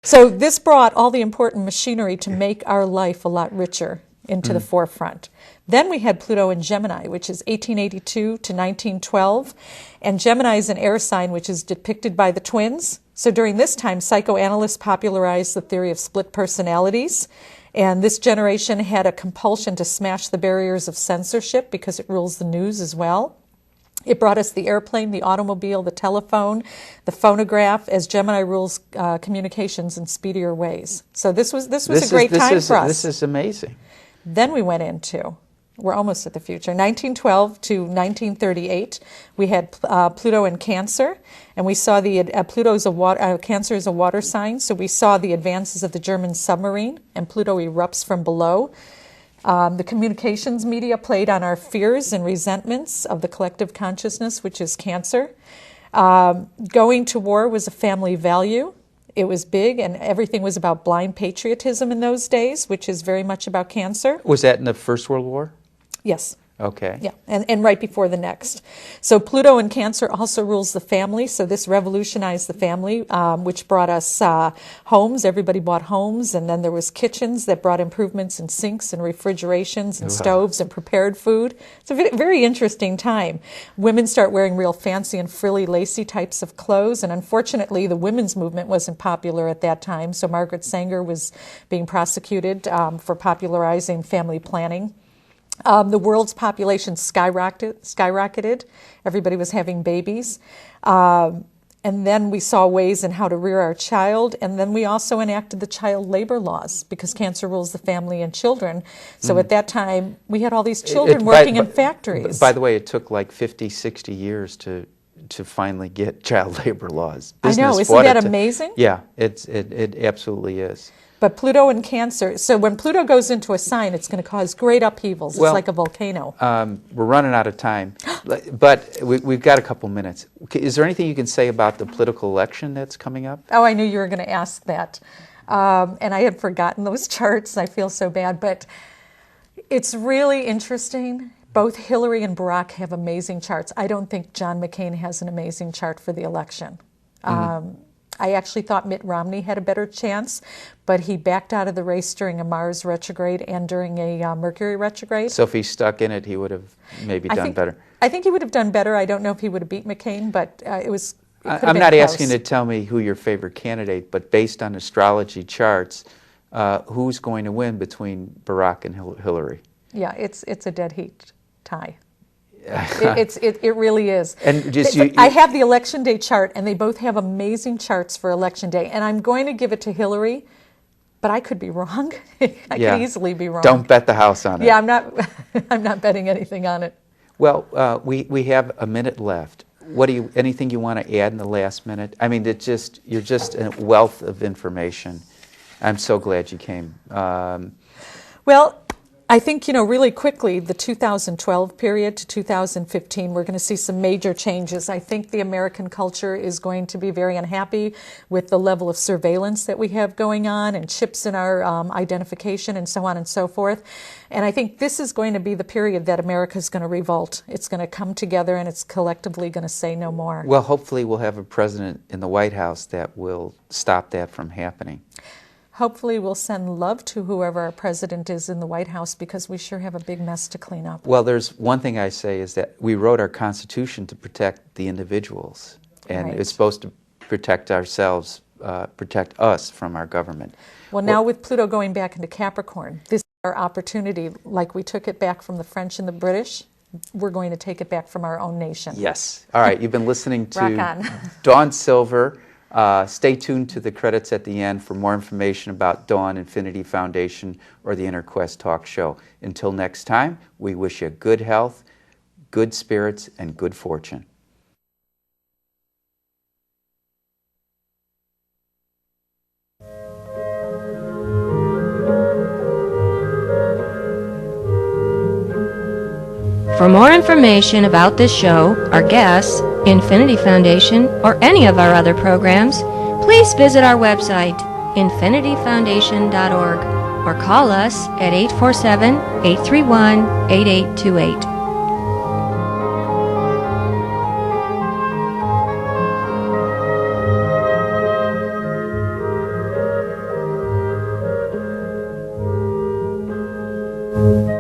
So this brought all the important machinery to make our life a lot richer into the forefront. Then we had Pluto in Gemini, which is 1882 to 1912. And Gemini is an air sign which is depicted by the twins. So during this time, psychoanalysts popularized the theory of split personalities. And this generation had a compulsion to smash the barriers of censorship because it rules the news as well. It brought us the airplane, the automobile, the telephone, the phonograph, as Gemini rules communications in speedier ways. So this was a great time for us. This is amazing. Then we went into, we're almost at the future, 1912 to 1938. We had Pluto in Cancer, and we saw Cancer is a water sign, so we saw the advances of the German submarine, and Pluto erupts from below. The communications media played on our fears and resentments of the collective consciousness, which is Cancer. Going to war was a family value. It was big, and everything was about blind patriotism in those days, which is very much about Cancer. Was that in the First World War? Yes. Okay. Yeah, and right before the next. So Pluto in Cancer also rules the family, so this revolutionized the family, which brought us homes. Everybody bought homes, and then there was kitchens that brought improvements in sinks and refrigerations and stoves and prepared food. It's a very interesting time. Women start wearing real fancy and frilly, lacy types of clothes, and unfortunately the women's movement wasn't popular at that time, so Margaret Sanger was being prosecuted for popularizing family planning. The world's population skyrocketed. Everybody was having babies. And then we saw ways in how to rear our child. And then we also enacted the child labor laws because Cancer rules the family and children. So at that time, we had all these children working in factories. By the way, it took like 50, 60 years to finally get child labor laws. I know, isn't that amazing? Yeah, it absolutely is. But Pluto in Cancer, so when Pluto goes into a sign, it's going to cause great upheavals. It's like a volcano. We're running out of time, but we've got a couple minutes. Is there anything you can say about the political election that's coming up? Oh, I knew you were going to ask that. And I had forgotten those charts. I feel so bad. But it's really interesting. Both Hillary and Barack have amazing charts. I don't think John McCain has an amazing chart for the election. I actually thought Mitt Romney had a better chance, but he backed out of the race during a Mars retrograde and during a Mercury retrograde. So if he stuck in it, he would have maybe done better. I think he would have done better. I don't know if he would have beat McCain, but I'm not asking you to tell me who your favorite candidate, but based on astrology charts, who's going to win between Barack and Hillary? Yeah, it's a dead heat tie. It really is. And I have the election day chart, and they both have amazing charts for election day. And I'm going to give it to Hillary, but I could be wrong. I could easily be wrong. Don't bet the house on it. Yeah, I'm not betting anything on it. Well, we have a minute left. Anything you want to add in the last minute? I mean, you're just a wealth of information. I'm so glad you came. Well, I think, really quickly, the 2012 period to 2015, we're going to see some major changes. I think the American culture is going to be very unhappy with the level of surveillance that we have going on and chips in our identification and so on and so forth. And I think this is going to be the period that America is going to revolt. It's going to come together and it's collectively going to say no more. Well, hopefully we'll have a president in the White House that will stop that from happening. Hopefully we'll send love to whoever our president is in the White House because we sure have a big mess to clean up. Well, there's one thing I say is that we wrote our Constitution to protect the individuals. And it's supposed to protect ourselves, protect us from our government. Well, now with Pluto going back into Capricorn, this is our opportunity. Like we took it back from the French and the British, we're going to take it back from our own nation. Yes. All right, you've been listening to Rock on. Dawn Silver. Stay tuned to the credits at the end for more information about Dawn, Infinity Foundation, or the Inner Quest Talk Show. Until next time, we wish you good health, good spirits, and good fortune. For more information about this show, our guests, Infinity Foundation, or any of our other programs, please visit our website, infinityfoundation.org, or call us at 847-831-8828. you.